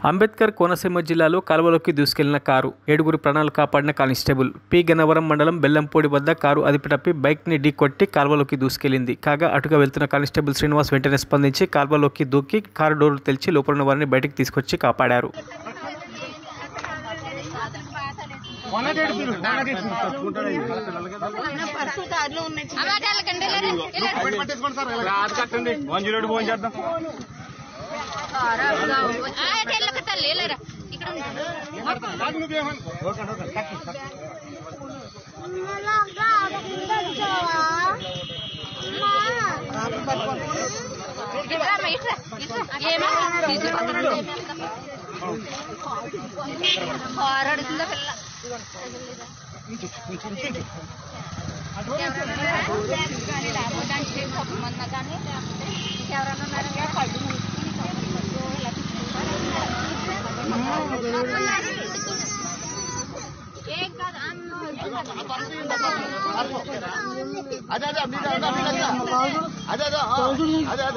అంబేద్కర్ కోనసీమ జిల్లాలో కాలువలోకి దూసుకెళ్లిన కారు, 7గురి ప్రాణాలు కాపాడిన కానిస్టేబుల్. పి గన్నవరం మండలం బెల్లంపూడి వద్ద కారు అదుపు తప్పి బైక్ని ఢీకొట్టి కాలువలోకి దూసుకెళ్లింది. కాగా అటుగా వెళ్తున్న కానిస్టేబుల్ శ్రీనివాస్ వెంటనే స్పందించి కాలువలోకి దూకి కారు డోర్లు తెరిచి లోపలున్న వారిని బయటికి తీసుకొచ్చి కాపాడారు. అదే